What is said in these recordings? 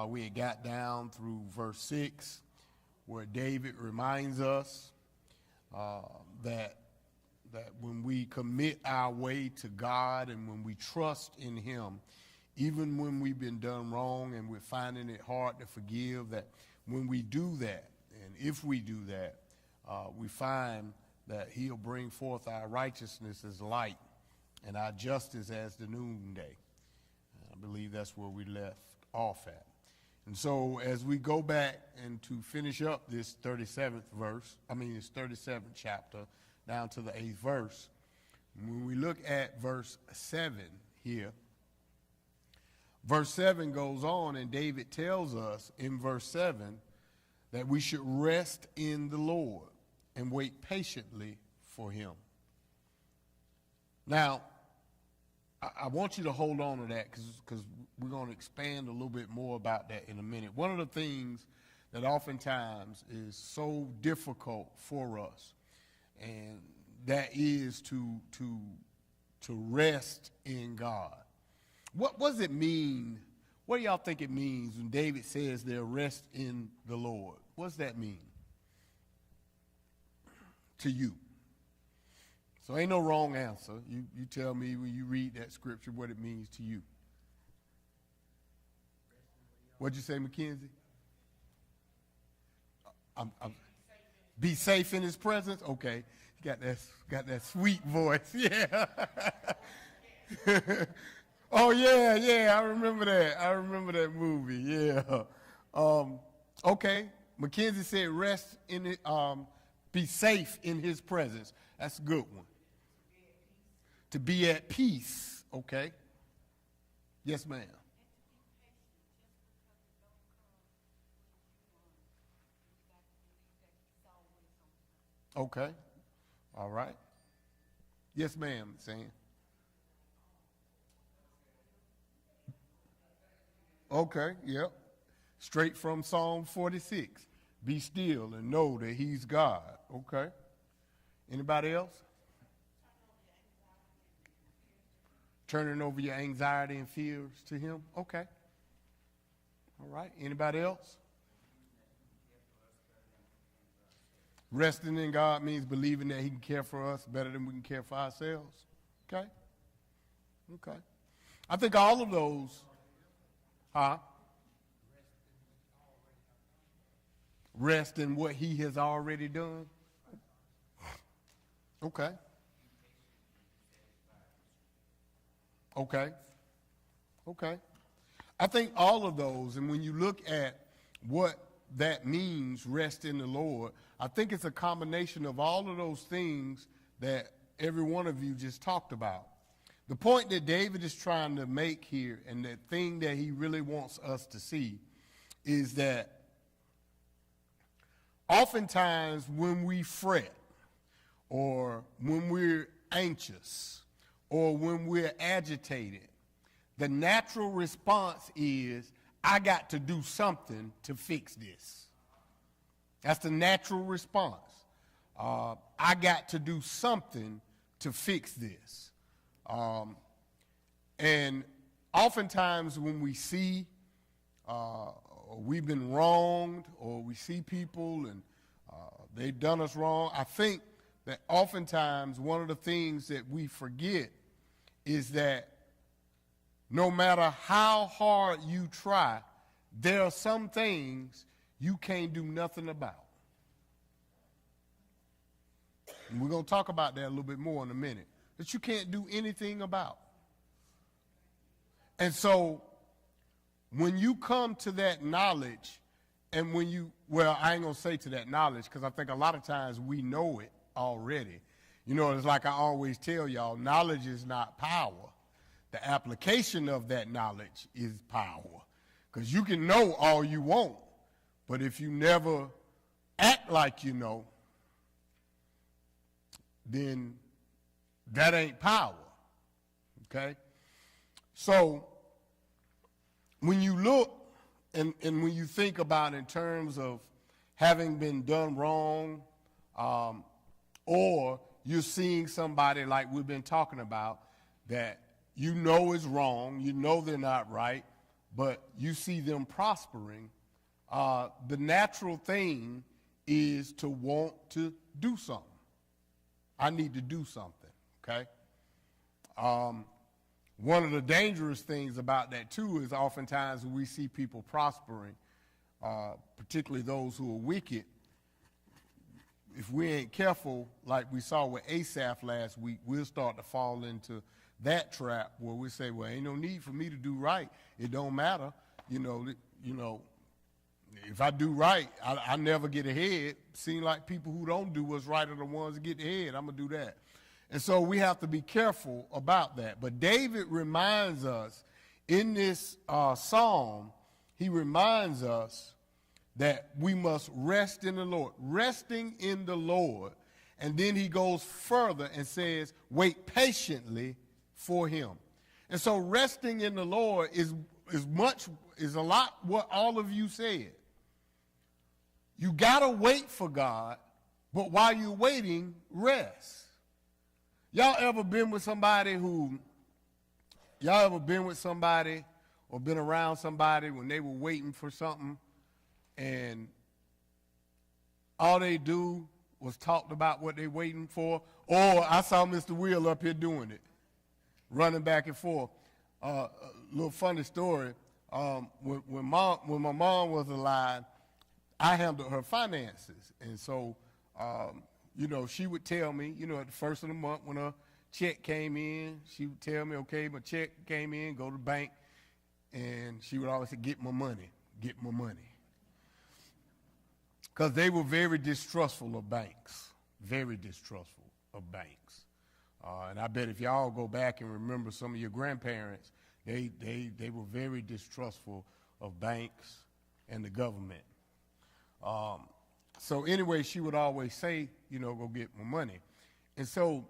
We had got down through verse 6, where David reminds us that when we commit our way to God and when we trust in him, even when we've been done wrong and we're finding it hard to forgive, that when we do that, and if we do that, we find that he'll bring forth our righteousness as light and our justice as the noonday. I believe that's where we left off at. And so as we go back and to finish up this 37th chapter down to the 8th verse, when we look at verse 7 here, verse 7 goes on, and David tells us in verse 7 that we should rest in the Lord and wait patiently for him. Now, I want you to hold on to that because we're going to expand a little bit more about that in a minute. One of the things that oftentimes is so difficult for us, and that is to rest in God. What does it mean? What do y'all think it means when David says they'll rest in the Lord? What does that mean to you? So ain't no wrong answer. You tell me when you read that scripture what it means to you. What'd you say, Mackenzie? Be safe in his presence? Okay. You got that sweet voice. Yeah. Oh, yeah, I remember that movie, yeah. Okay, Mackenzie said rest in it, be safe in his presence. That's a good one. To be at peace, okay. Yes, ma'am. Okay, all right. Yes, ma'am, Sam. Okay, yep. Straight from Psalm 46. Be still and know that he's God. Okay. Anybody else? Turning over your anxiety and fears to him. Okay. All right. Anybody else? Resting in God means believing that he can care for us better than we can care for ourselves. Okay. Okay. I think all of those. Huh? Rest in what he has already done. Okay. Okay. Okay. I think all of those, and when you look at what that means, rest in the Lord, I think it's a combination of all of those things that every one of you just talked about. The point that David is trying to make here, and the thing that he really wants us to see, is that oftentimes when we fret, or when we're anxious, or when we're agitated, the natural response is, I got to do something to fix this. That's the natural response. I got to do something to fix this. And oftentimes when we see we've been wronged, or we see people and they've done us wrong, I think that oftentimes one of the things that we forget is that no matter how hard you try, there are some things you can't do nothing about. And we're going to talk about that a little bit more in a minute, that you can't do anything about. And so when you come to that knowledge, and when you, well, I ain't going to say to that knowledge, because I think a lot of times we know it already. You know, it's like I always tell y'all, knowledge is not power. The application of that knowledge is power. Because you can know all you want, but if you never act like you know, then that ain't power. Okay? So when you look and when you think about in terms of having been done wrong, or you're seeing somebody like we've been talking about that you know is wrong, you know they're not right, but you see them prospering, the natural thing is to want to do something. I need to do something, okay? One of the dangerous things about that, too, is oftentimes when we see people prospering, particularly those who are wicked, if we ain't careful, like we saw with Asaph last week, we'll start to fall into that trap where we say, well, ain't no need for me to do right. It don't matter. You know, if I do right, I never get ahead. Seem like people who don't do what's right are the ones that get ahead. I'm going to do that. And so we have to be careful about that. But David reminds us in this psalm, he reminds us that we must rest in the Lord. Resting in the Lord. And then he goes further and says, wait patiently for him. And so resting in the Lord is a lot what all of you said. You got to wait for God, but while you're waiting, rest. Y'all ever been with somebody or been around somebody when they were waiting for something and all they do was talk about what they're waiting for? Or I saw Mr. Will up here doing it, running back and forth. A little funny story. When my mom was alive, I handled her finances. And so, she would tell me, at the first of the month when her check came in, she would tell me, okay, my check came in, go to the bank. And she would always say, get my money. Because they were very distrustful of banks, very distrustful of banks. And I bet if y'all go back and remember some of your grandparents, they were very distrustful of banks and the government. So anyway, she would always say, go get my money. And so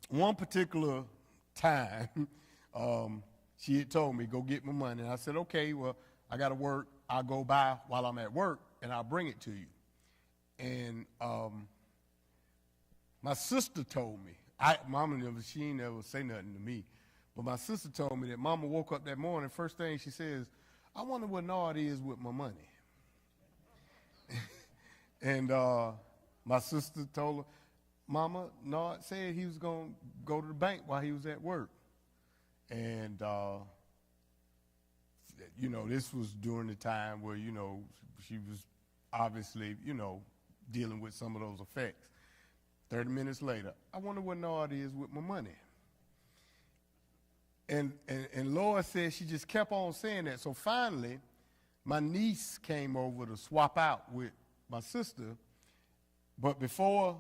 one particular time, she had told me, go get my money. And I said, okay, well, I got to work. I'll go by while I'm at work, and I'll bring it to you. And my sister told me, she ain't never say nothing to me, but my sister told me that Mama woke up that morning, first thing she says, I wonder what Nard is with my money. And my sister told her, Mama, Nard said he was going to go to the bank while he was at work. And, this was during the time where, she was obviously, dealing with some of those effects. 30 minutes later, I wonder what Nard is with my money. And Laura said she just kept on saying that. So finally, my niece came over to swap out with my sister. But before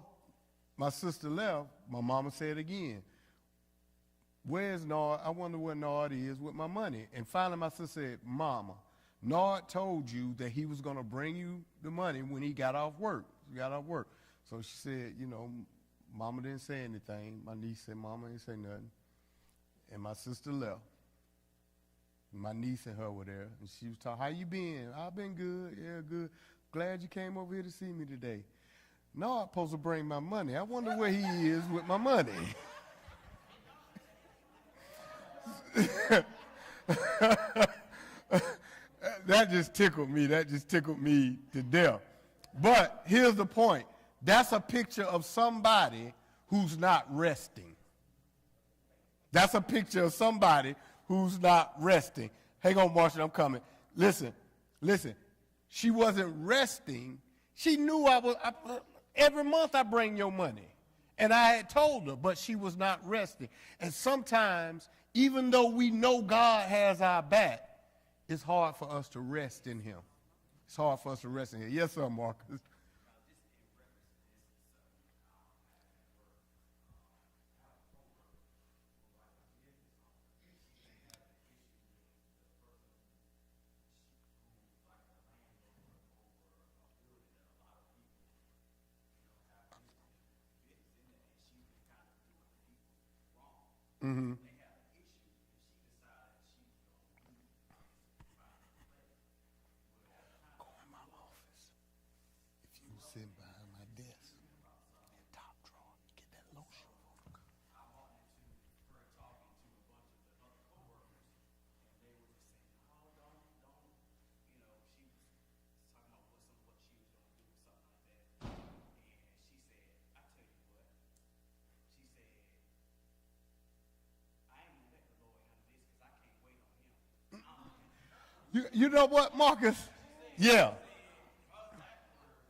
my sister left, my mama said again, where's Nard? I wonder where Nard is with my money. And finally my sister said, Mama, Nard told you that he was going to bring you the money when he got off work. So she said, Mama didn't say anything. My niece said, Mama didn't say nothing. And my sister left. My niece and her were there. And she was talking, how you been? I've been good. Yeah, good. Glad you came over here to see me today. Nard supposed to bring my money. I wonder where he is with my money. That just tickled me. That just tickled me to death. But here's the point. That's a picture of somebody who's not resting. That's a picture of somebody who's not resting. Hang on, Marshall, I'm coming. Listen. She wasn't resting. She knew every month I bring your money. And I had told her, but she was not resting. And sometimes, even though we know God has our back, it's hard for us to rest in him. It's hard for us to rest in him. Yes, sir, Marcus. Mm-hmm. Go in my office. If you sit behind my desk, in top drawer, get that lotion. You know what, Marcus? Yeah.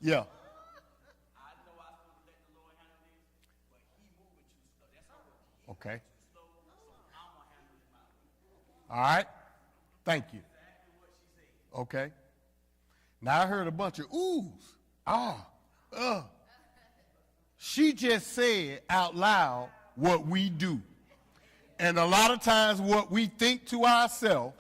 Yeah. Okay. All right. Thank you. Okay. Now I heard a bunch of oohs. She just said out loud what we do. And a lot of times what we think to ourselves,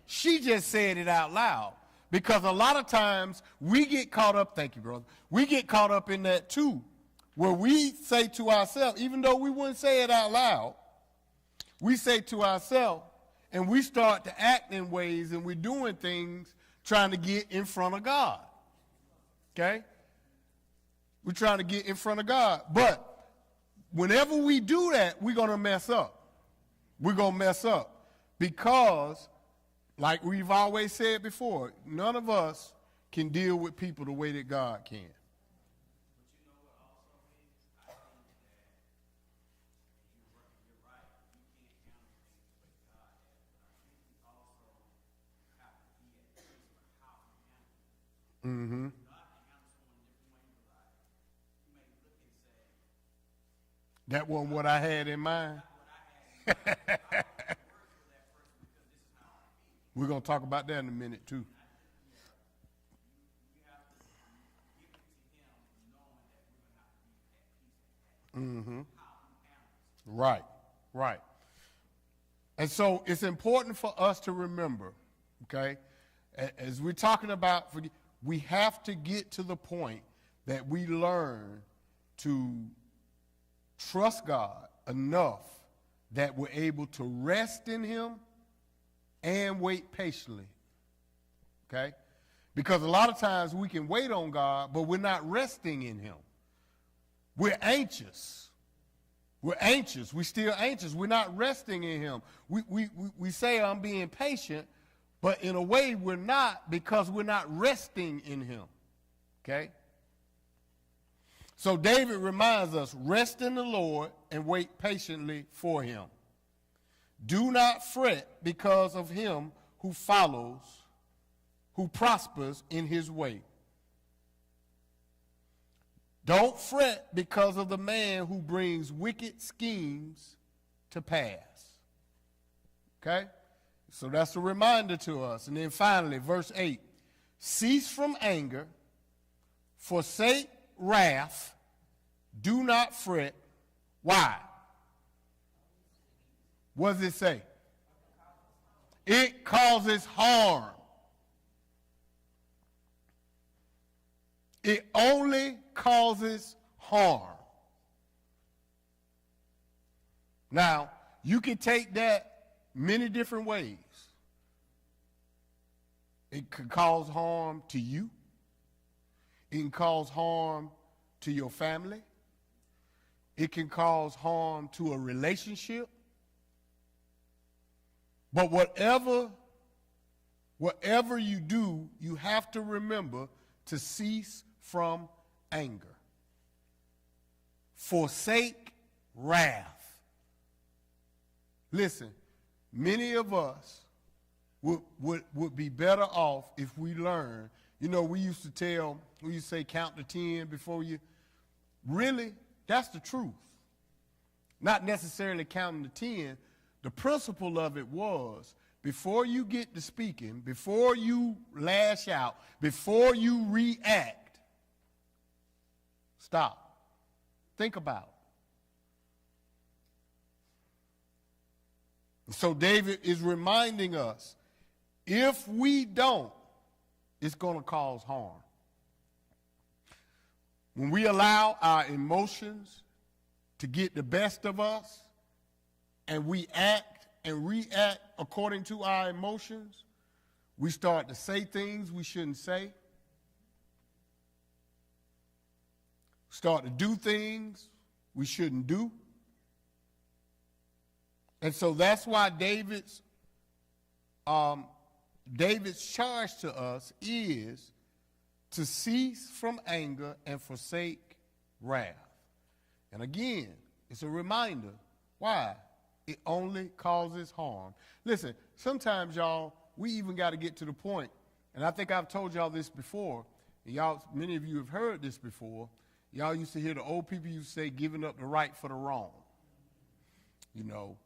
she just said it out loud. Because a lot of times we get caught up, thank you, brother, we get caught up in that too, where we say to ourselves, even though we wouldn't say it out loud, we say to ourselves, and we start to act in ways and we're doing things trying to get in front of God. Okay? We're trying to get in front of God. But whenever we do that, we're going to mess up. We're going to mess up because, like we've always said before, none of us can deal with people the way that God can. Mm-hmm. That wasn't what I had in mind. We're going to talk about that in a minute, too. Mm-hmm. Right, right. And so it's important for us to remember, okay, as we're talking about, we have to get to the point that we learn to trust God enough that we're able to rest in him and wait patiently, okay? Because a lot of times we can wait on God, but we're not resting in him. We're anxious. We're anxious. We're still anxious. We're not resting in him. We say I'm being patient, but in a way we're not because we're not resting in him, okay? So David reminds us, rest in the Lord and wait patiently for him. Do not fret because of him who prospers in his way. Don't fret because of the man who brings wicked schemes to pass. Okay? So that's a reminder to us. And then finally, verse 8. Cease from anger, forsake wrath, do not fret. Why? What does it say? It causes harm. It only causes harm. Now, you can take that many different ways. It could cause harm to you. It can cause harm to your family. It can cause harm to a relationship. But whatever you do, you have to remember to cease from anger. Forsake wrath. Listen, many of us would be better off if we learn. You know, we used to say count to 10 before you. Really, that's the truth. Not necessarily counting to 10. The principle of it was, before you get to speaking, before you lash out, before you react, stop. Think about it. So David is reminding us, if we don't, it's going to cause harm. When we allow our emotions to get the best of us, and we act and react according to our emotions, we start to say things we shouldn't say, start to do things we shouldn't do. And so that's why David's charge to us is to cease from anger and forsake wrath. And again, it's a reminder. Why? It only causes harm. Listen, sometimes, y'all, we even got to get to the point, and I think I've told y'all this before, and y'all, many of you have heard this before. Y'all used to hear the old people used to say, giving up the right for the wrong. You know,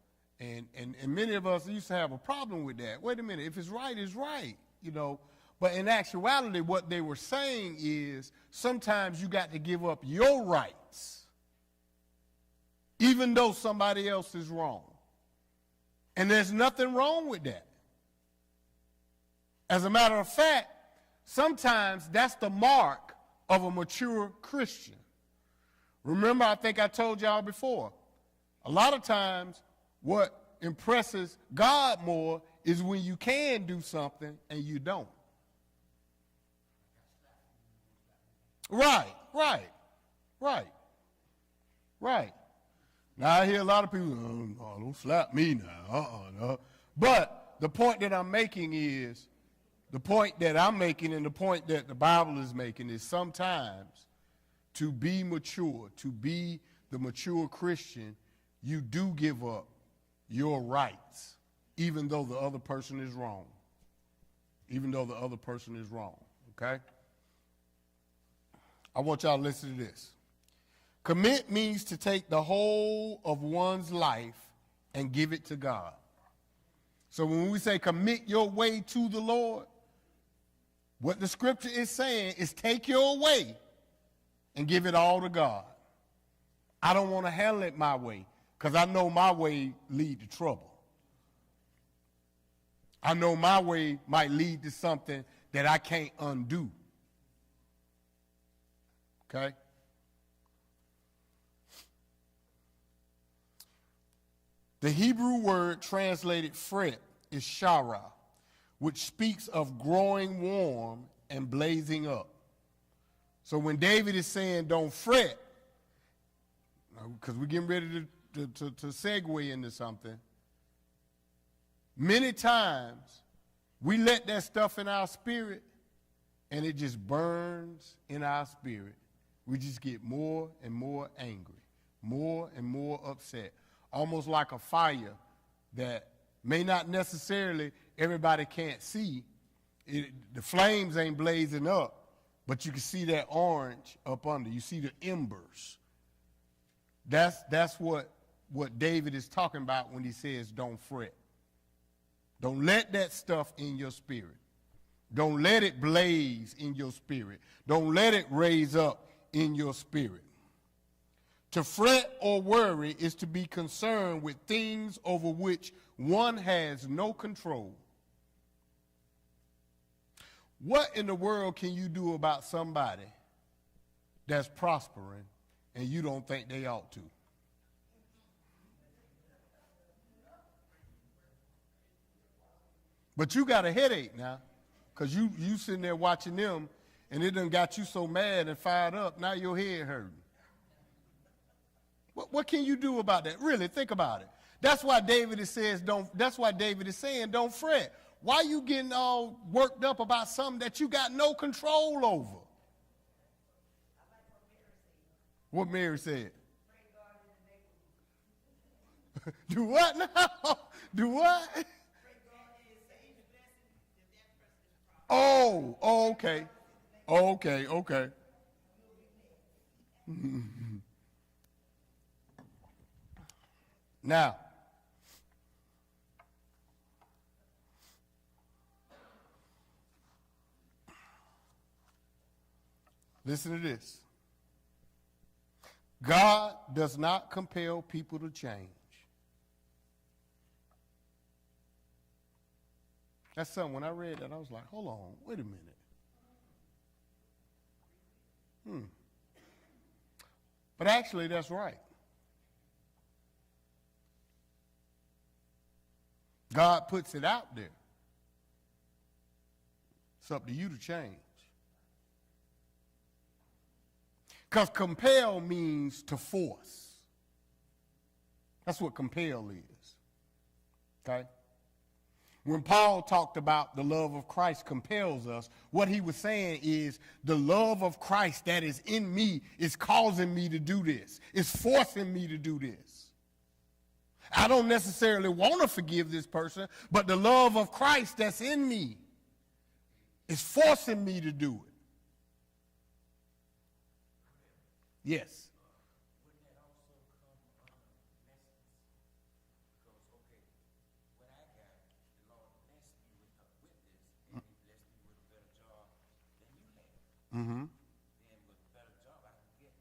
and many of us used to have a problem with that. Wait a minute, if it's right, it's right, you know. But in actuality, what they were saying is sometimes you got to give up your rights, even though somebody else is wrong. And there's nothing wrong with that. As a matter of fact, sometimes that's the mark of a mature Christian. Remember, I think I told y'all before, a lot of times what impresses God more is when you can do something and you don't. Right. Now, I hear a lot of people, oh, don't slap me now, no. But the point that I'm making is, the point that I'm making and the point that the Bible is making is sometimes to be mature, to be the mature Christian, you do give up your rights, even though the other person is wrong. Even though the other person is wrong, okay? I want y'all to listen to this. Commit means to take the whole of one's life and give it to God. So when we say commit your way to the Lord, what the scripture is saying is take your way and give it all to God. I don't want to handle it my way because I know my way lead to trouble. I know my way might lead to something that I can't undo. Okay? The Hebrew word translated fret is shara, which speaks of growing warm and blazing up. So when David is saying don't fret, because we're getting ready to segue into something, many times we let that stuff in our spirit and it just burns in our spirit. We just get more and more angry, more and more upset, almost like a fire that may not necessarily everybody can't see. The flames ain't blazing up, but you can see that orange up under. You see the embers. That's what David is talking about when he says don't fret. Don't let that stuff in your spirit. Don't let it blaze in your spirit. Don't let it raise up in your spirit. To fret or worry is to be concerned with things over which one has no control. What in the world can you do about somebody that's prospering and you don't think they ought to? But you got a headache now because you sitting there watching them and it done got you so mad and fired up, now your head hurting. What can you do about that? Really, think about it. That's why David saying don't fret. Why are you getting all worked up about something that you got no control over? What Mary said. Do what now? Do what? Oh, okay. Okay. Now, listen to this. God does not compel people to change. That's something, when I read that, I was like, hold on, wait a minute. But actually, that's right. God puts it out there. It's up to you to change. Because compel means to force. That's what compel is. Okay? When Paul talked about the love of Christ compels us, what he was saying is the love of Christ that is in me is causing me to do this. It's forcing me to do this. I don't necessarily want to forgive this person, but the love of Christ that's in me is forcing me to do it. Yes. Wouldn't that also come blessings? Because, okay, when I got it, the Lord blessed me with this, and He blessed me with a better job than you had. Mm-hmm. Then with a better job, I can get,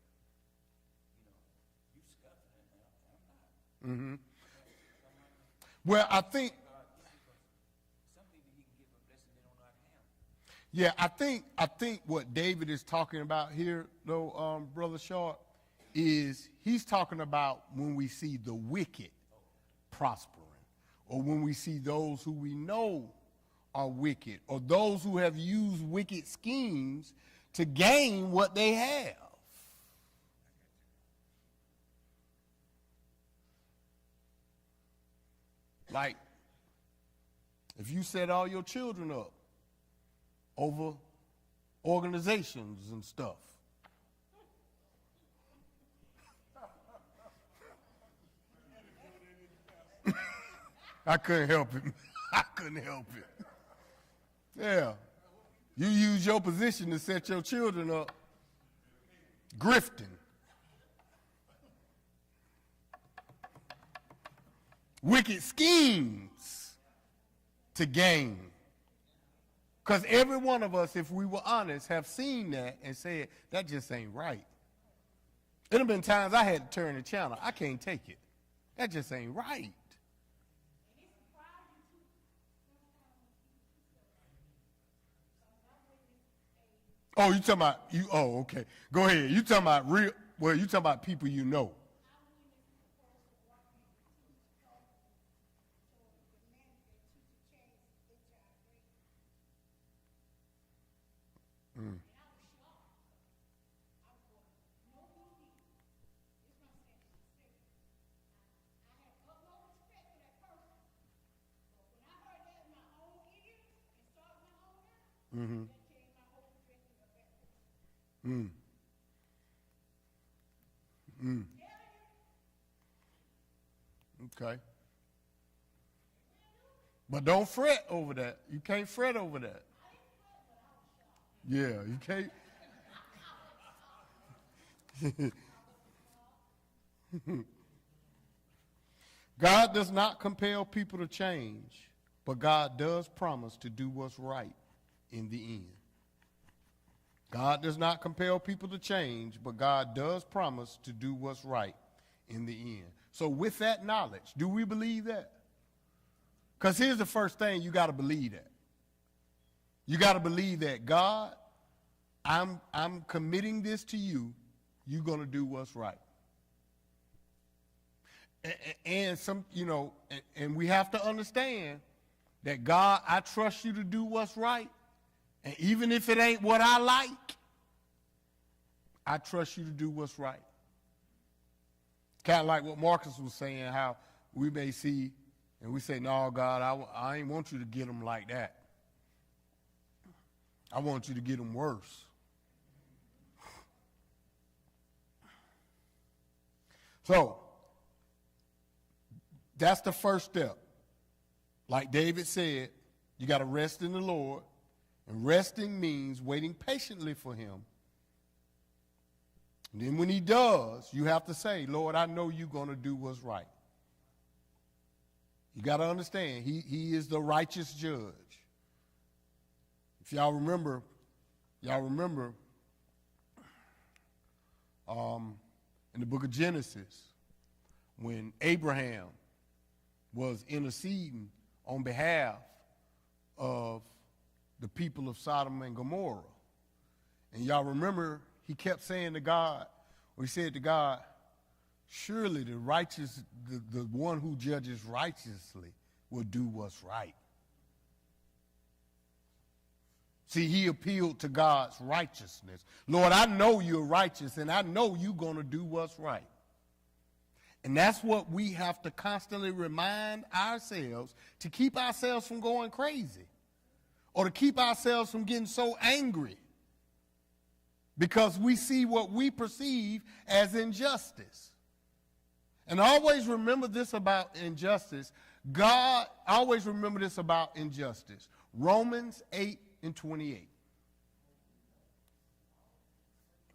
you scuffing it now, and I'm not. Mm-hmm. Well, I think, Some people He can give a blessing they don't know how to handle. yeah, I think what David is talking about here, though, Brother Short, is he's talking about when we see the wicked prospering, or when we see those who we know are wicked, or those who have used wicked schemes to gain what they have. Like, if you set all your children up over organizations and stuff, I couldn't help it. I couldn't help it. Yeah. You use your position to set your children up grifting. Wicked schemes to gain. Because every one of us, if we were honest, have seen that and said, that just ain't right. There have been times I had to turn the channel. I can't take it. That just ain't right. Oh, you talking about you? Oh, okay. Go ahead. You talking about real? Well, you talking about people you know. Mm-hmm. Mm. Mm. Okay. But don't fret over that. You can't fret over that. Yeah, you can't. God does not compel people to change, but God does promise to do what's right in the end. God does not compel people to change, but God does promise to do what's right in the end. So with that knowledge, do we believe that? Because here's the first thing you got to believe that. You got to believe that, God, I'm committing this to you. You're going to do what's right. And some, and we have to understand that, God, I trust you to do what's right. And even if it ain't what I like, I trust you to do what's right. Kind of like what Marcus was saying, how we may see, and we say, no, God, I ain't want you to get them like that. I want you to get them worse. So, that's the first step. Like David said, you got to rest in the Lord. And resting means waiting patiently for him. And then when he does, you have to say, Lord, I know you're going to do what's right. You got to understand, he is the righteous judge. If y'all remember in the book of Genesis, when Abraham was interceding on behalf of the people of Sodom and Gomorrah. And y'all remember he kept saying to God, or he said to God, surely the righteous, the one who judges righteously will do what's right. See, he appealed to God's righteousness. Lord, I know you're righteous, and I know you're going to do what's right. And that's what we have to constantly remind ourselves to keep ourselves from going crazy, or to keep ourselves from getting so angry because we see what we perceive as injustice. And always remember this about injustice. God, always remember this about injustice. Romans 8:28.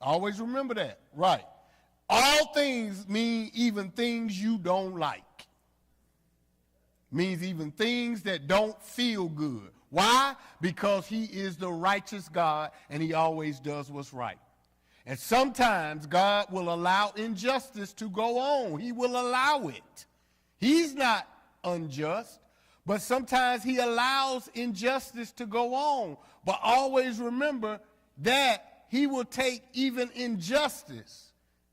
Always remember that. Right. All things mean even things you don't like. Means even things that don't feel good. Why? Because he is the righteous God and he always does what's right. And sometimes God will allow injustice to go on. He will allow it. He's not unjust, but sometimes he allows injustice to go on. But always remember that he will take even injustice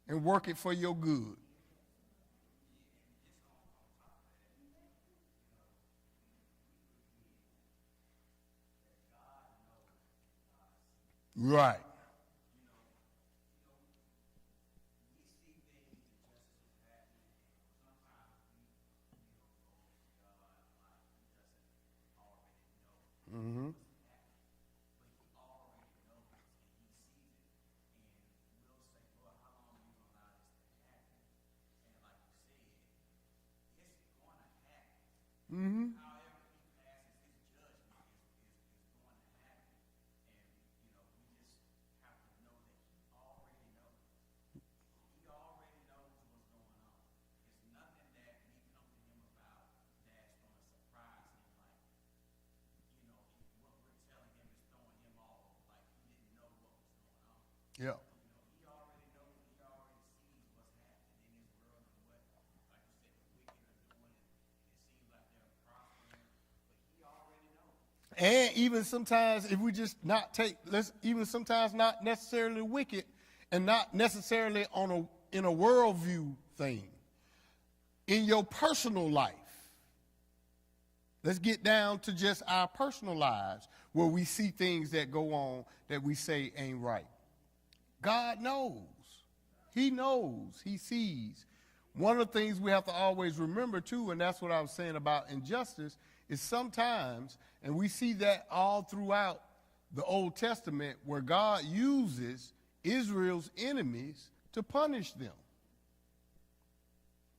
and work it for your good. Right. Mm-hmm. Mm-hmm. Yeah. And even sometimes, if we just not take, even sometimes not necessarily wicked, and not necessarily in a worldview thing. In your personal life, let's get down to just our personal lives, where we see things that go on that we say ain't right. God knows. He knows. He sees. One of the things we have to always remember, too, and that's what I was saying about injustice, is sometimes, and we see that all throughout the Old Testament, where God uses Israel's enemies to punish them.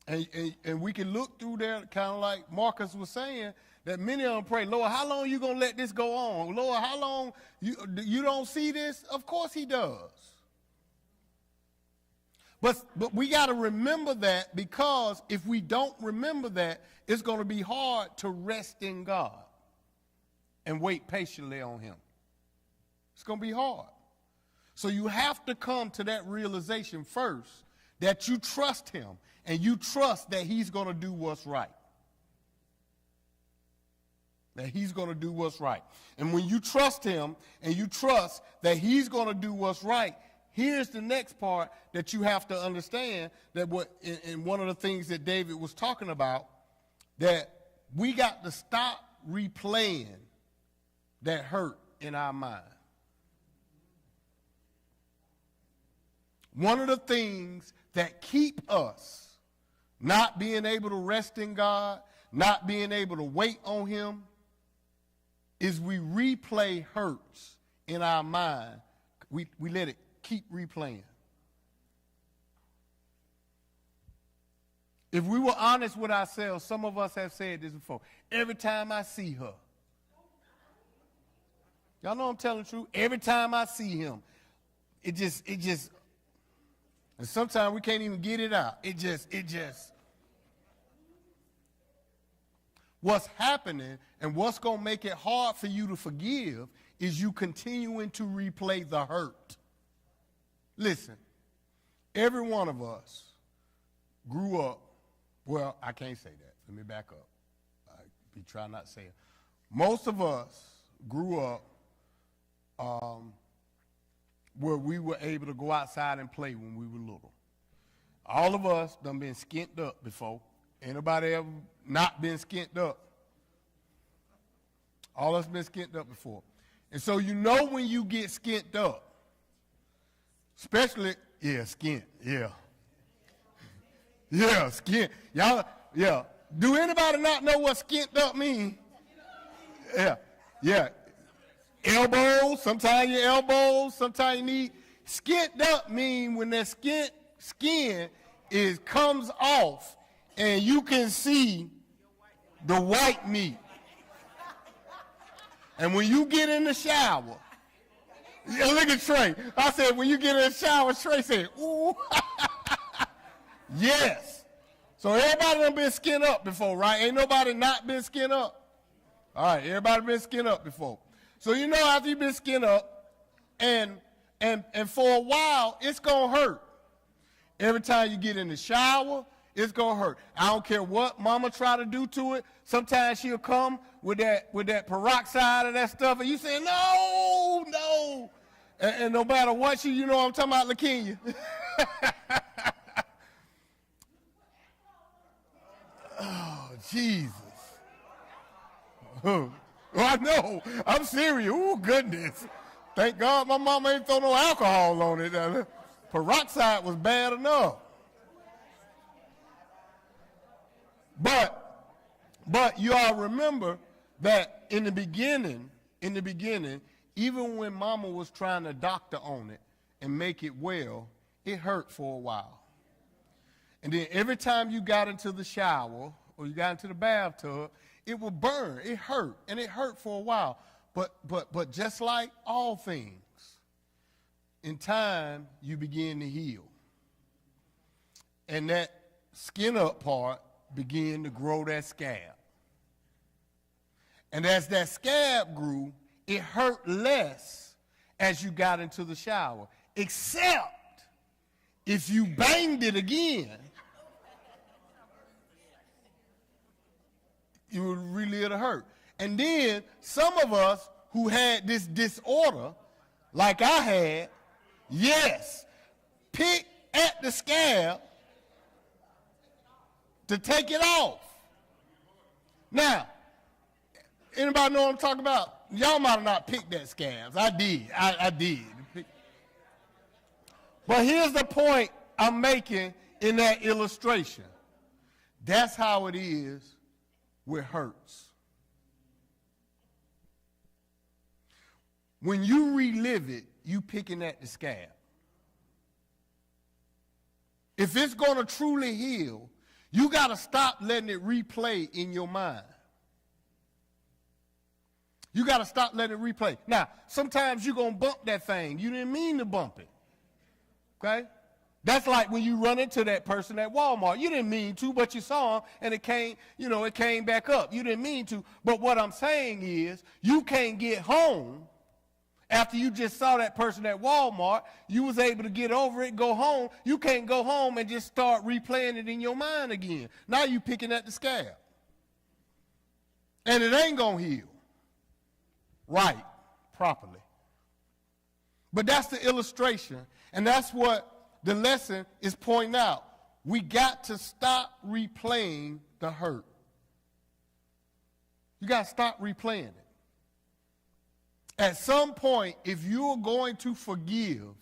And we can look through there, kind of like Marcus was saying, that many of them pray, Lord, how long are you going to let this go on? Lord, how long? You don't see this? Of course he does. But we got to remember that, because if we don't remember that, it's going to be hard to rest in God and wait patiently on him. It's going to be hard. So you have to come to that realization first, that you trust him and you trust that he's going to do what's right. That he's going to do what's right. And when you trust him and you trust that he's going to do what's right, here's the next part that you have to understand, that in one of the things that David was talking about, that we got to stop replaying that hurt in our mind. One of the things that keep us not being able to rest in God, not being able to wait on him, is we replay hurts in our mind. We let it keep replaying. If we were honest with ourselves, some of us have said this before. Every time I see her, y'all know I'm telling the truth. Every time I see him, it just, and sometimes we can't even get it out. It just. What's happening and what's going to make it hard for you to forgive is you continuing to replay the hurt. Listen, every one of us grew up, well, I can't say that. Let me back up. I be trying not to say it. Most of us grew up where we were able to go outside and play when we were little. All of us done been skint up before. Anybody ever not been skint up? All of us been skint up before. And so you know when you get skint up, especially, skint, yeah, skint. Y'all, yeah. Do anybody not know what skint up means? Yeah. Elbows, sometimes your elbows, sometimes you need. Skint up mean when that skin is comes off and you can see the white meat. And when you get in the shower, yeah, look at Trey. I said, when you get in the shower, Trey said, ooh. Yes. So everybody done been skinned up before, right? Ain't nobody not been skinned up? All right, everybody been skinned up before. So you know after you've been skinned up, and for a while, it's going to hurt. Every time you get in the shower, it's going to hurt. I don't care what mama try to do to it. Sometimes she'll come with that peroxide and that stuff, and you say, no, no. And no matter what you know what I'm talking about, LaKenya. Oh, Jesus. I know. I'm serious. Oh, goodness. Thank God my mama ain't throw no alcohol on it. Peroxide was bad enough. But you all remember that in the beginning, even when mama was trying to doctor on it and make it well, it hurt for a while. And then every time you got into the shower or you got into the bathtub, it would burn. It hurt, and it hurt for a while. But just like all things, in time you begin to heal. And that skin up part began to grow that scab. And as that scab grew, it hurt less as you got into the shower, except if you banged it again, it would really hurt. And then some of us who had this disorder, like I had, yes, pick at the scab to take it off. Now, anybody know what I'm talking about? Y'all might have not picked that scabs. I did. I did. But here's the point I'm making in that illustration. That's how it is with hurts. When you relive it, you picking at the scab. If it's going to truly heal, you got to stop letting it replay in your mind. You got to stop letting it replay. Now, sometimes you're going to bump that thing. You didn't mean to bump it. Okay? That's like when you run into that person at Walmart. You didn't mean to, but you saw him, and it came back up. You didn't mean to. But what I'm saying is, you can't get home after you just saw that person at Walmart. You was able to get over it, go home. You can't go home and just start replaying it in your mind again. Now you picking at the scab. And it ain't going to heal right, properly. But that's the illustration, and that's what the lesson is pointing out. We got to stop replaying the hurt. You got to stop replaying it. At some point, if you're going to forgive,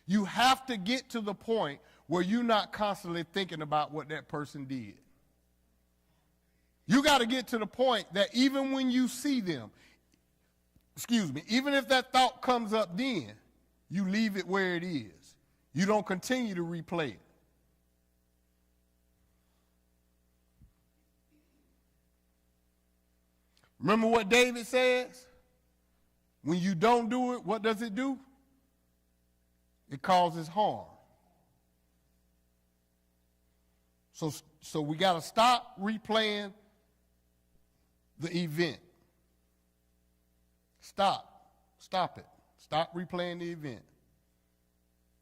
you have to get to the point where you're not constantly thinking about what that person did. You got to get to the point that even when you see them, even if that thought comes up then, you leave it where it is. You don't continue to replay it. Remember what David says? When you don't do it, what does it do? It causes harm. So we got to stop replaying the event. Stop it. Stop replaying the event.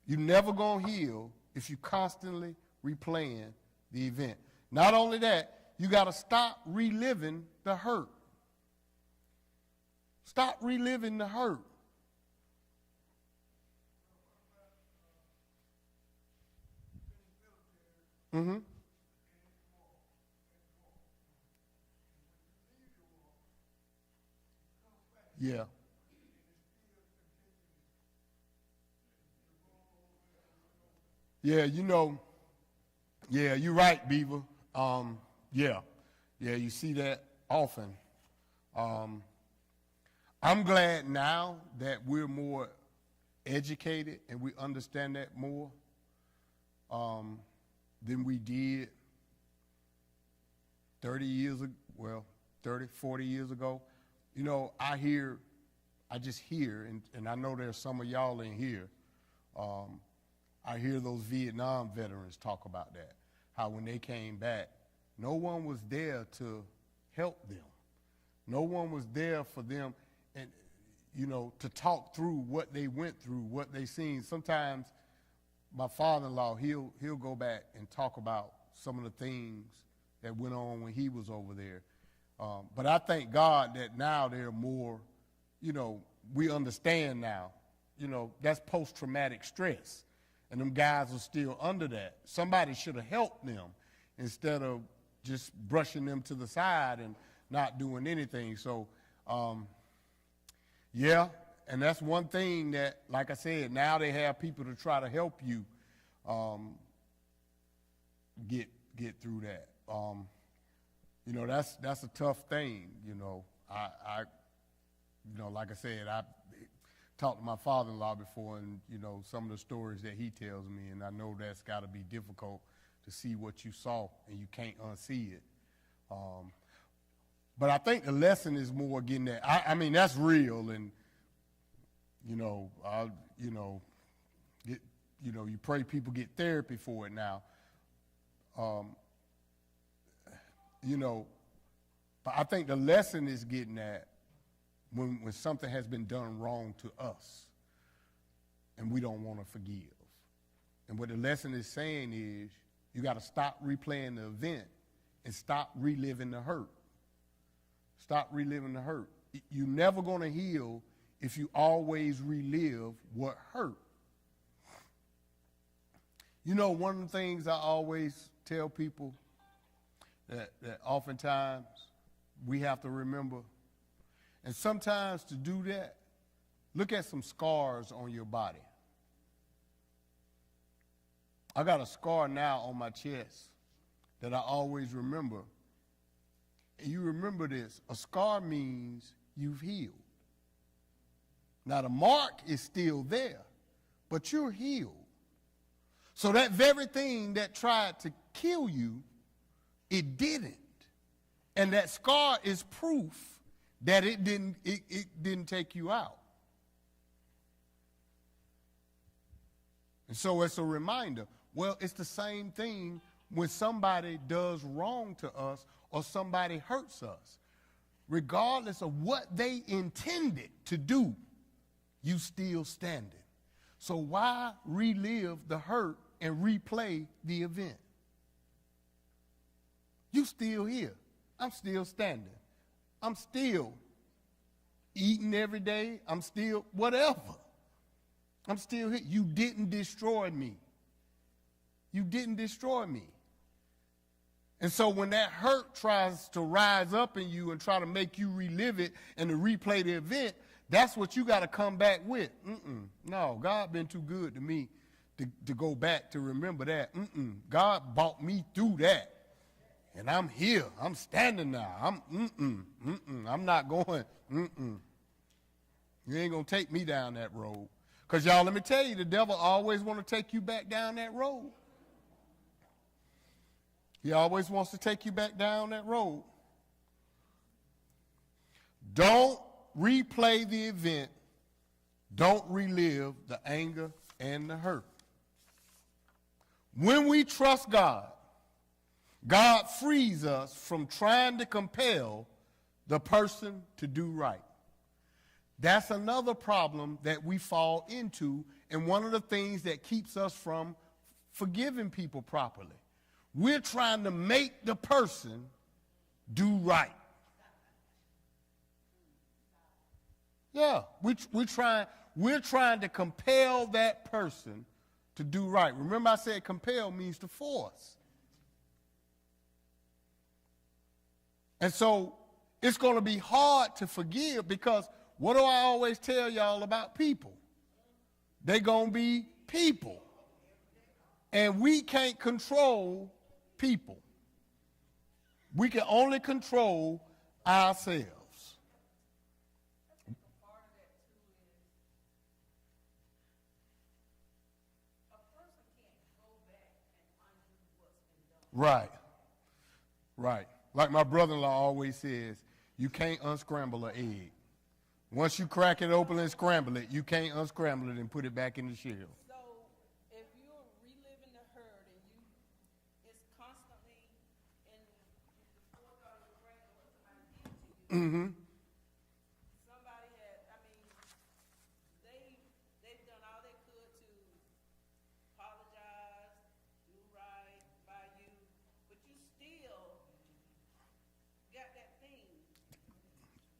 You're never going to heal if you constantly replaying the event. Not only that, you got to stop reliving the hurt. Stop reliving the hurt. Mm-hmm. Yeah. Yeah, you're right, Beaver. Yeah, you see that often. I'm glad now that we're more educated and we understand that more. than we did 30 years ago, well, 30, 40 years ago. You know, I just hear, and I know there's some of y'all in here, I hear those Vietnam veterans talk about that, how when they came back, no one was there to help them. No one was there for them, and you know, to talk through what they went through, what they seen. Sometimes my father-in-law, he'll go back and talk about some of the things that went on when he was over there. But I thank God that now they're more, you know, we understand now, you know, that's post-traumatic stress. And them guys are still under that. Somebody should have helped them instead of just brushing them to the side and not doing anything. So, yeah, and that's one thing that, like I said, now they have people to try to help you get through that. You know, that's a tough thing. You know, you know, like I said, I talked to my father-in-law before, and you know, some of the stories that he tells me, and I know that's got to be difficult to see what you saw and you can't unsee it. But I think the lesson is more getting that. I mean, that's real, and you know, you pray people get therapy for it now. You know, but I think the lesson is getting at when something has been done wrong to us and we don't want to forgive. And what the lesson is saying is you got to stop replaying the event and stop reliving the hurt. Stop reliving the hurt. You're never going to heal if you always relive what hurt. You know, one of the things I always tell people that oftentimes we have to remember, and sometimes to do that, look at some scars on your body. I got a scar now on my chest that I always remember. And you remember this, a scar means you've healed. Now the mark is still there, but you're healed. So that very thing that tried to kill you, it didn't. And that scar is proof that it didn't take you out. And so it's a reminder. Well, it's the same thing when somebody does wrong to us or somebody hurts us. Regardless of what they intended to do, you still standing. So why relive the hurt and replay the event? You still here. I'm still standing. I'm still eating every day. I'm still whatever. I'm still here. You didn't destroy me. You didn't destroy me. And so when that hurt tries to rise up in you and try to make you relive it and to replay the event, that's what you got to come back with. No, God been too good to me to go back to remember that. God brought me through that. And I'm here. I'm standing now. I'm not going. You ain't going to take me down that road. Because, y'all, let me tell you, the devil always want to take you back down that road. He always wants to take you back down that road. Don't replay the event. Don't relive the anger and the hurt. When we trust God, God frees us from trying to compel the person to do right. That's another problem that we fall into, and one of the things that keeps us from forgiving people properly. We're trying to make the person do right. Yeah, we're trying to compel that person to do right. Remember I said compel means to force. And so it's going to be hard to forgive because what do I always tell y'all about people? They're going to be people. And we can't control people. We can only control ourselves. A person can't go back and undo what's Right. Right. Like my brother-in-law always says, you can't unscramble an egg. Once you crack it open and scramble it, you can't unscramble it and put it back in the shell. So if you're reliving the hurt and it's constantly in the forethought of your brain of what somebody did to you. Mm-hmm. Somebody they've done all they could to apologize, do right by you, but you still got that thing.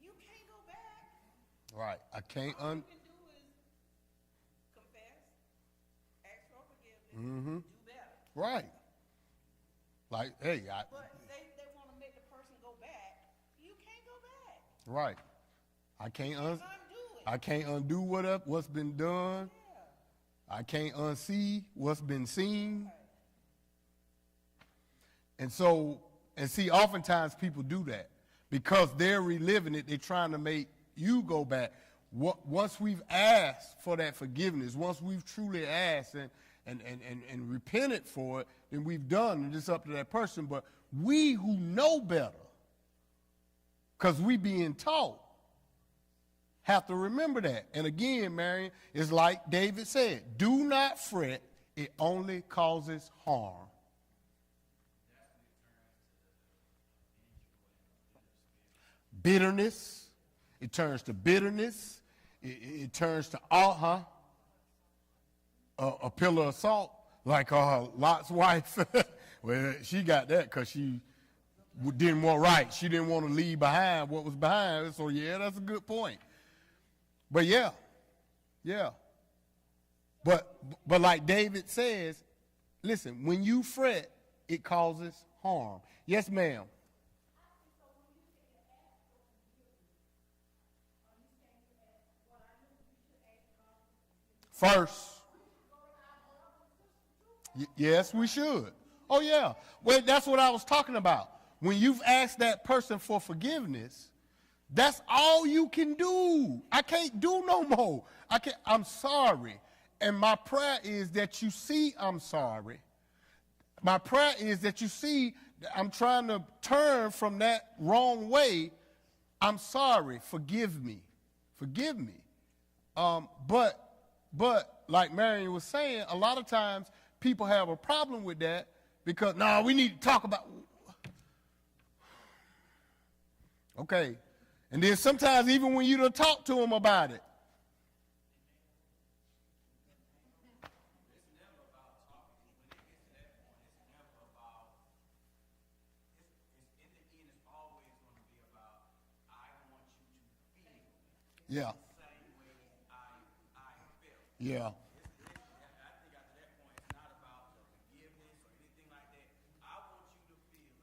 You can't go back. Right. I can't All you can do is confess, ask for forgiveness, do better. Right. Like, hey, But they want to make the person go back. You can't go back. right. I can't Undo it. I can't undo what's been done. Yeah. I can't unsee what's been seen. And see, oftentimes people do that because they're reliving it. They're trying to make you go back. Once we've asked for that forgiveness, once we've truly asked and repented for it, then we've done, and it's up to that person. But we who know better, because we being taught, have to remember that. And again, Marion, it's like David said, do not fret, it only causes harm. Bitterness, it turns to bitterness, it turns to a pillar of salt, like Lot's wife. Well, she got that because she didn't want right. She didn't want to leave behind what was behind her. So yeah, that's a good point. But yeah. But like David says, listen, when you fret, it causes harm. Yes, ma'am. First. Yes, we should. Oh, yeah. Well, that's what I was talking about. When you've asked that person for forgiveness, that's all you can do. I can't do no more. I'm sorry. And my prayer is that you see I'm sorry. My prayer is that you see I'm trying to turn from that wrong way. I'm sorry. Forgive me. Forgive me. But like Marion was saying, a lot of times people have a problem with that because, no, we need to talk about. Okay. And then sometimes even when you don't talk to them about it. Yeah. Yeah.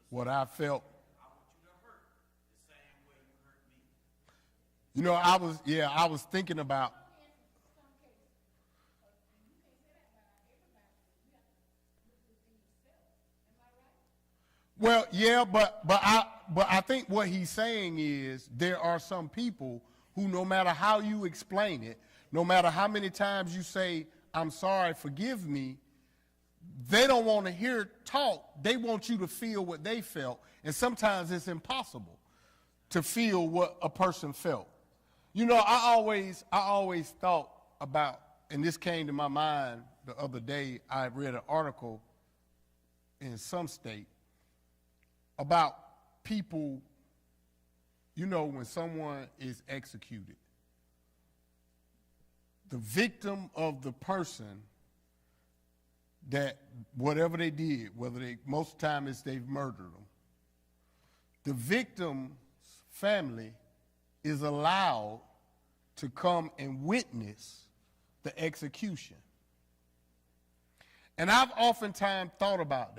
What I felt. You know, I was thinking about. Well, yeah, but I think what he's saying is there are some people who, no matter how you explain it, no matter how many times you say, I'm sorry, forgive me, they don't want to hear talk. They want you to feel what they felt. And sometimes it's impossible to feel what a person felt. You know, I always thought about, and this came to my mind the other day, I read an article in some state about people, you know, when someone is executed, the victim of the person that whatever they did, most of the time it's they've murdered them, the victim's family is allowed to come and witness the execution. And I've oftentimes thought about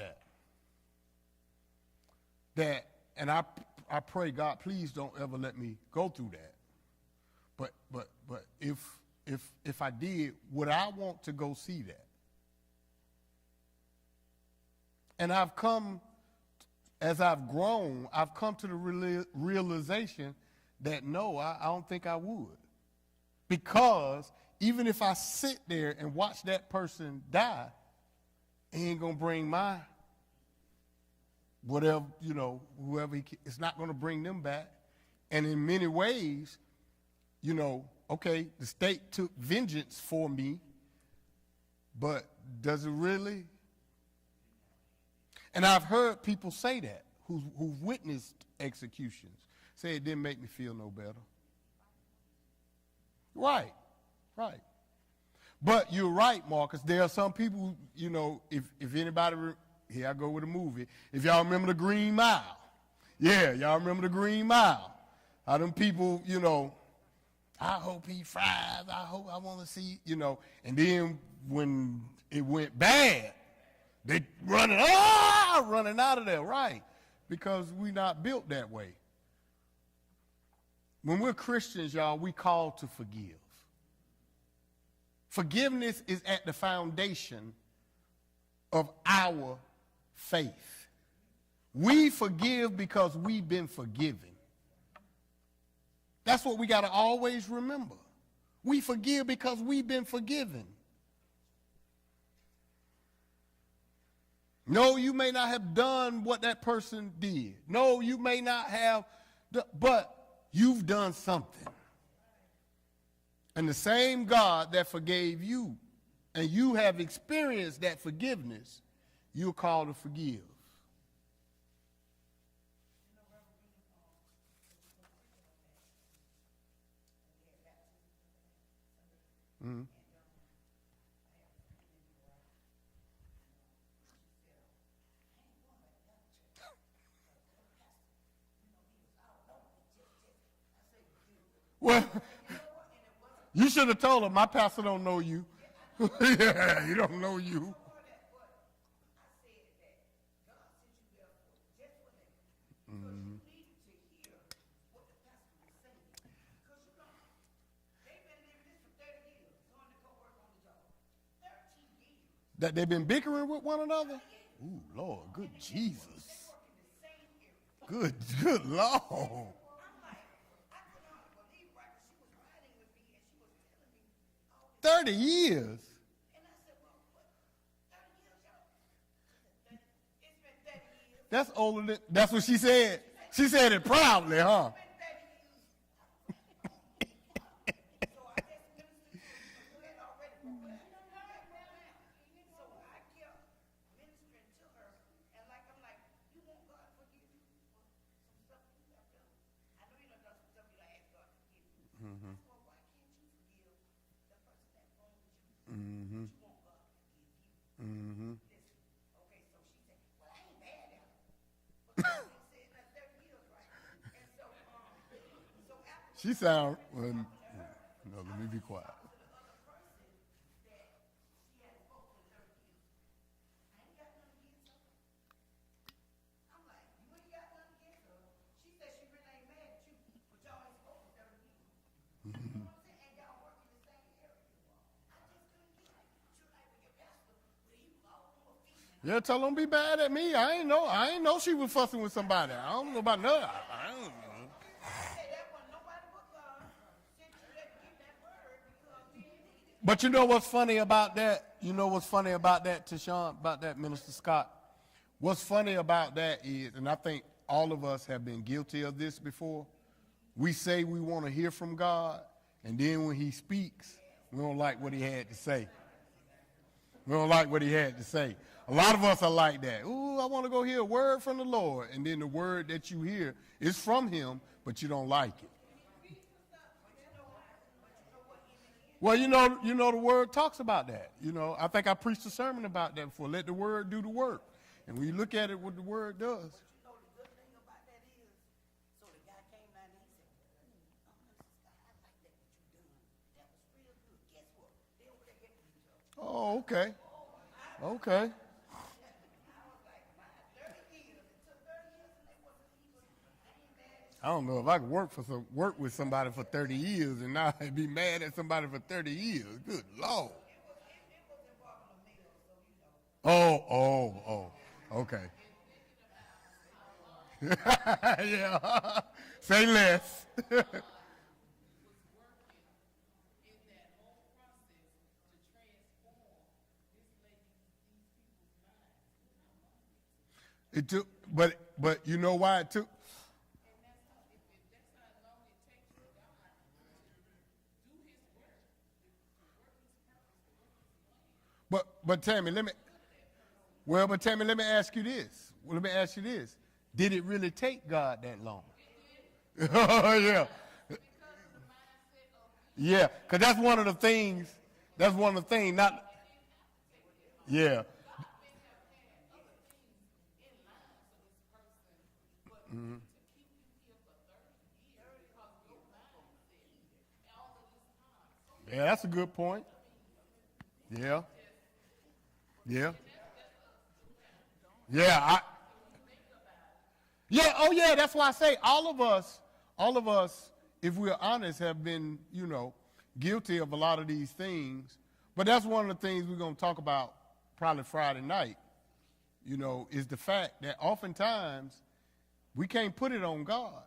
that. And I pray, God, please don't ever let me go through that. But if I did, would I want to go see that? And as I've grown, I've come to the realization that no, I don't think I would. Because even if I sit there and watch that person die, it ain't going to bring my whatever, whoever it's not going to bring them back. And in many ways, okay, the state took vengeance for me, but does it really? And I've heard people say that, who've witnessed executions, say it didn't make me feel no better. Right. But you're right, Marcus. There are some people, if anybody, here I go with a movie. If y'all remember the Green Mile. Yeah, y'all remember the Green Mile. How them people, I hope he fries. I want to see, And then when it went bad, they running out of there, right? Because we're not built that way. When we're Christians, y'all, we call to forgive. Forgiveness is at the foundation of our faith. We forgive because we've been forgiven. That's what we got to always remember. We forgive because we've been forgiven. No, you may not have done what that person did. No, you may not have, but you've done something. And the same God that forgave you, and you have experienced that forgiveness, you're called to forgive. Mm-hmm. Well, you should have told him, my pastor don't know you. Yeah, he don't know you. Mm-hmm. That they've been bickering with one another? Ooh, Lord, good Jesus. Good Lord. 30 years. That's older than, that's what she said. She said it proudly, huh? Mm-hmm. Mm-hmm. She sound, well, no, let me be quiet. Yeah, tell them be bad at me. I ain't know she was fussing with somebody. I don't know about nothing. I don't know. But you know what's funny about that? You know what's funny about that, Tashawn, about that, Minister Scott? What's funny about that is, and I think all of us have been guilty of this before, we say we want to hear from God, and then when he speaks, we don't like what he had to say. We don't like what he had to say. A lot of us are like that. Ooh, I want to go hear a word from the Lord. And then the word that you hear is from him, but you don't like it. Well, you know the word talks about that. I think I preached a sermon about that before. Let the word do the work. And when you look at it, what the word does. Oh, okay. Okay. I don't know if I could work with somebody for 30 years and not be mad at somebody for 30 years. Good Lord. Oh. Okay. Yeah. Say less. but you know why it took. But Tammy, let me ask you this. Well, let me ask you this. Did it really take God that long? Yeah. Yeah, because that's one of the things, not, yeah. Mm-hmm. Yeah, that's a good point. Yeah. Yeah. Yeah, yeah, oh yeah, that's why I say all of us, if we're honest, have been, guilty of a lot of these things. But that's one of the things we're going to talk about probably Friday night, is the fact that oftentimes we can't put it on God.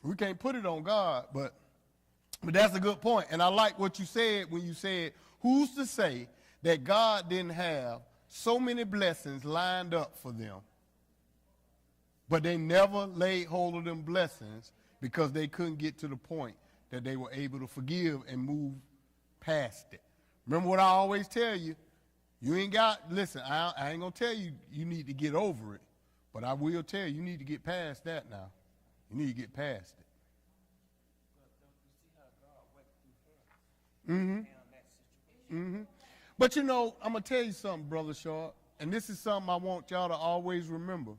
We can't put it on God, but that's a good point. And I like what you said when you said, who's to say that God didn't have so many blessings lined up for them, but they never laid hold of them blessings because they couldn't get to the point that they were able to forgive and move past it. Remember what I always tell you, listen, I ain't going to tell you you need to get over it, but I will tell you need to get past that now. You need to get past it. Mm-hmm. Mm-hmm. But I'm going to tell you something, Brother Shaw, and this is something I want y'all to always remember.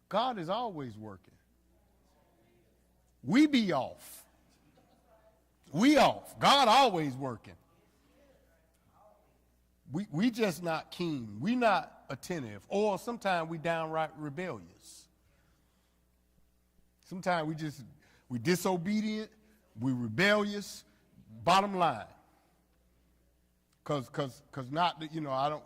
God is always working. We be off. We off. God always working. We just not keen. We not attentive. Or sometimes we downright rebellious. Sometimes we disobedient, we rebellious, bottom line. Cause not, I don't,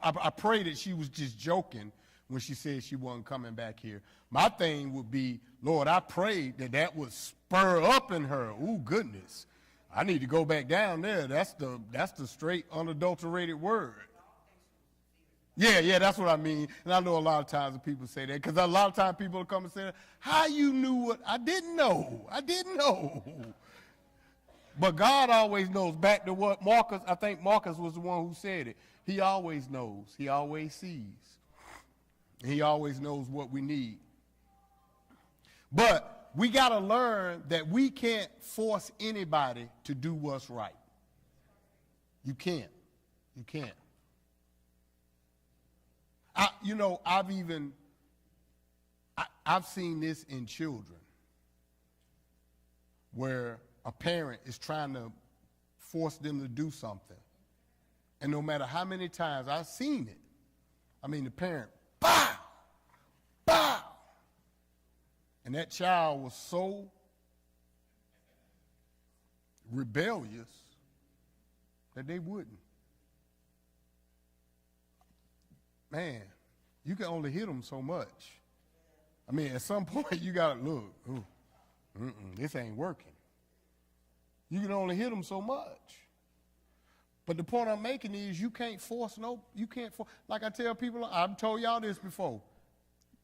I pray that she was just joking when she said she wasn't coming back here. My thing would be, Lord, I pray that would spur up in her. Ooh, goodness. I need to go back down there. That's the straight, unadulterated word. Yeah, that's what I mean. And I know a lot of times people say that, because a lot of times people will come and say, how you knew what? I didn't know. But God always knows. Back to what I think Marcus was the one who said it. He always knows. He always sees. He always knows what we need. But we got to learn that we can't force anybody to do what's right. You can't. I've seen this in children where a parent is trying to force them to do something. And no matter how many times I've seen it, the parent, bow. And that child was so rebellious that they wouldn't. Man, you can only hit them so much. At some point you got to look, this ain't working. You can only hit them so much. But the point I'm making is you can't force, like I tell people, I've told y'all this before.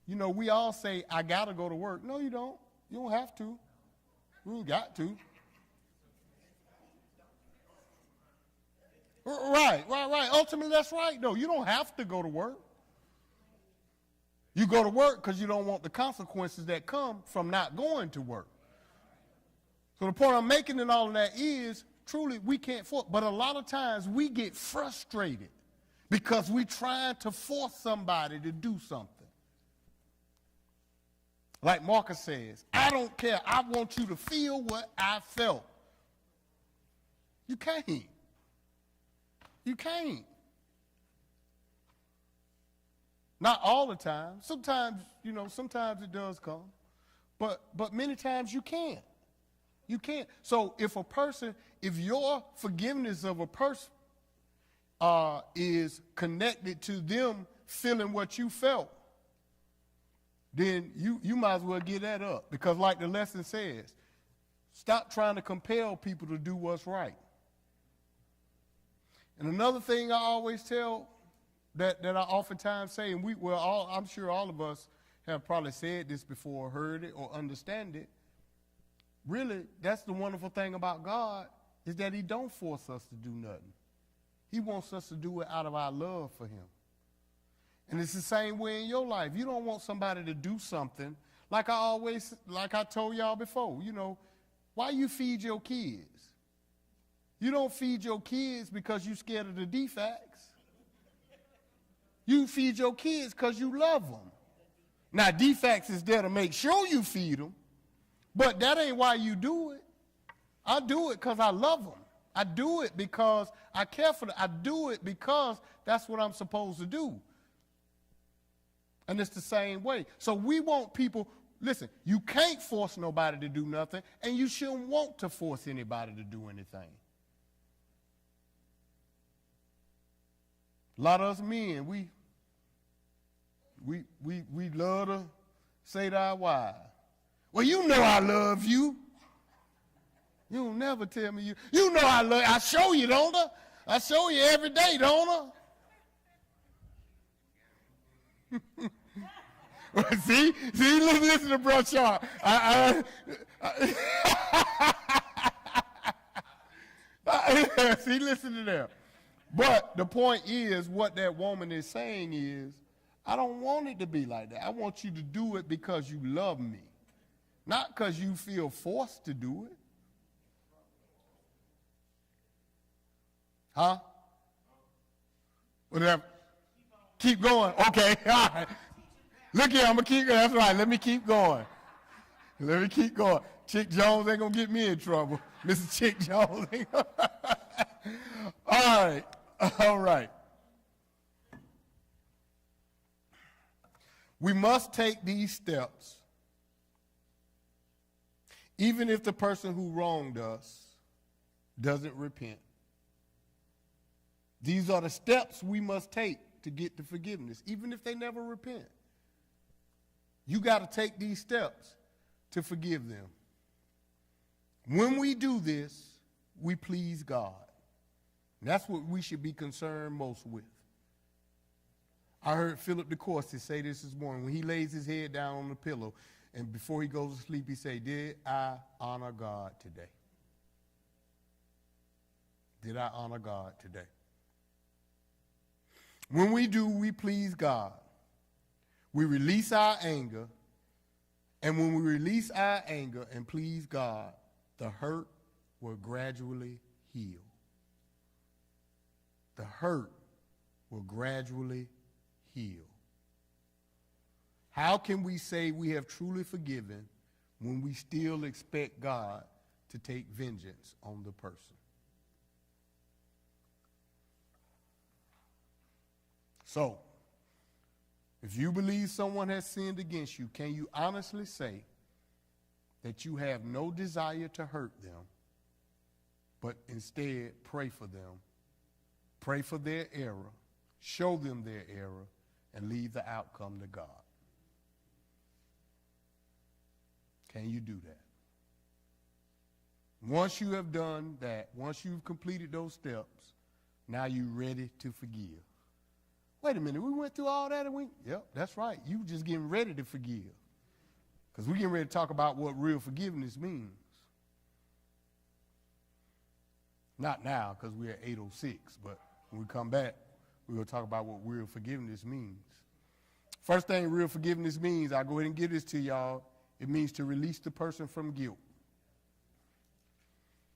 We all say, I got to go to work. No, you don't. You don't have to. You ain't got to. Right. Ultimately, that's right, though. You don't have to go to work. You go to work because you don't want the consequences that come from not going to work. So the point I'm making in all of that is, truly, we can't force. But a lot of times we get frustrated because we're trying to force somebody to do something. Like Marcus says, I don't care. I want you to feel what I felt. You can't. Not all the time. Sometimes, sometimes it does come. But many times you can't. You can't. So if your forgiveness of a person is connected to them feeling what you felt, then you might as well give that up. Because like the lesson says, stop trying to compel people to do what's right. And another thing I always tell that I oftentimes say, and I'm sure all of us have probably said this before, heard it, or understand it. Really, that's the wonderful thing about God, is that he don't force us to do nothing. He wants us to do it out of our love for him. And it's the same way in your life. You don't want somebody to do something, like I told y'all before, why you feed your kids? You don't feed your kids because you're scared of the defects. You feed your kids because you love them. Now, defects is there to make sure you feed them, but that ain't why you do it. I do it because I love them. I do it because I care for them. I do it because that's what I'm supposed to do. And it's the same way. So we want people, listen, you can't force nobody to do nothing, and you shouldn't want to force anybody to do anything. A lot of us men, we love to say to our wives, well, you know I love you. You don't never tell me you know I love you. I show you, don't I? I show you every day, don't I? See, listen to Bro Sharp. See, listen to that. But the point is, what that woman is saying is, I don't want it to be like that. I want you to do it because you love me, not because you feel forced to do it. Huh? Whatever. Keep going. Okay. All right. Look here, I'm going to keep going. That's right. Let me keep going. Chick Jones ain't going to get me in trouble. Mrs. Chick Jones ain't going to. All right. We must take these steps, even if the person who wronged us doesn't repent. These are the steps we must take to get to forgiveness, even if they never repent. You got to take these steps to forgive them. When we do this, we please God. That's what we should be concerned most with. I heard Philip DeCourcy say this morning. When he lays his head down on the pillow and before he goes to sleep, he say, did I honor God today? Did I honor God today? When we do, we please God. We release our anger, and when we release our anger and please God, the hurt will gradually heal. The hurt will gradually heal. How can we say we have truly forgiven when we still expect God to take vengeance on the person? So, if you believe someone has sinned against you, can you honestly say that you have no desire to hurt them, but instead pray for them, pray for their error, show them their error, and leave the outcome to God? Can you do that? Once you have done that, once you've completed those steps, now you're ready to forgive. Wait a minute, we went through all that and yep, that's right. You just getting ready to forgive. Because we're getting ready to talk about what real forgiveness means. Not now, because we're at 8:06, but when we come back, we're going to talk about what real forgiveness means. First thing real forgiveness means, I'll go ahead and give this to y'all. It means to release the person from guilt.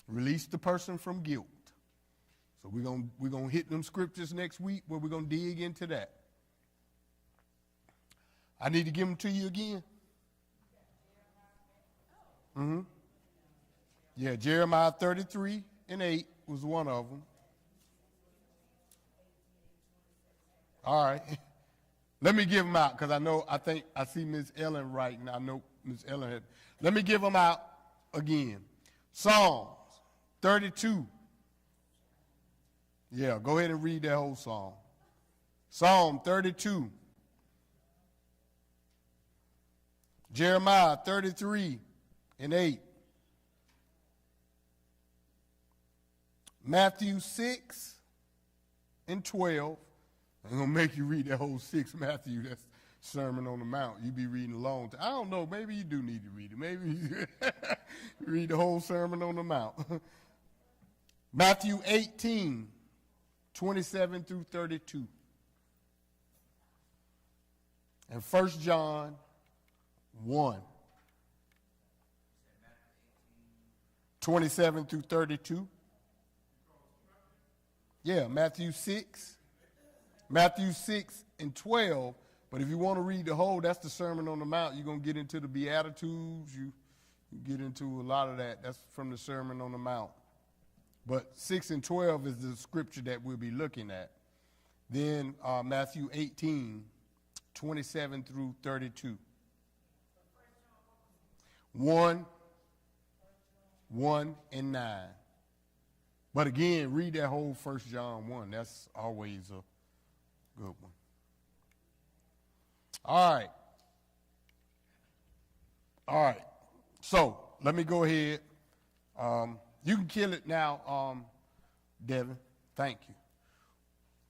Release the person from guilt. So we're gonna hit them scriptures next week where we're going to dig into that. I need to give them to you again. Yeah, Jeremiah 33:8 was one of them. All right. Let me give them out because I see Ms. Ellen writing. I know Ms. Ellen had. Let me give them out again. Psalms 32. Yeah, go ahead and read that whole psalm. Psalm 32. Jeremiah 33:8. Matthew 6:12. I'm going to make you read that whole 6 Matthew, that's Sermon on the Mount. You be reading a long time. I don't know, maybe you do need to read it. Maybe you read the whole Sermon on the Mount. Matthew 18, 27 through 32. And 1 John 1, 27 through 32. Yeah, Matthew 6 and 12. But if you want to read the whole, that's the Sermon on the Mount. You're going to get into the Beatitudes. You get into a lot of that. That's from the Sermon on the Mount. But 6 and 12 is the scripture that we'll be looking at. Then Matthew 18, 27 through 32. 1 and 9. But again, read that whole 1 John 1. That's always a good one. All right. So let me go ahead. You can kill it now, Devin. Thank you.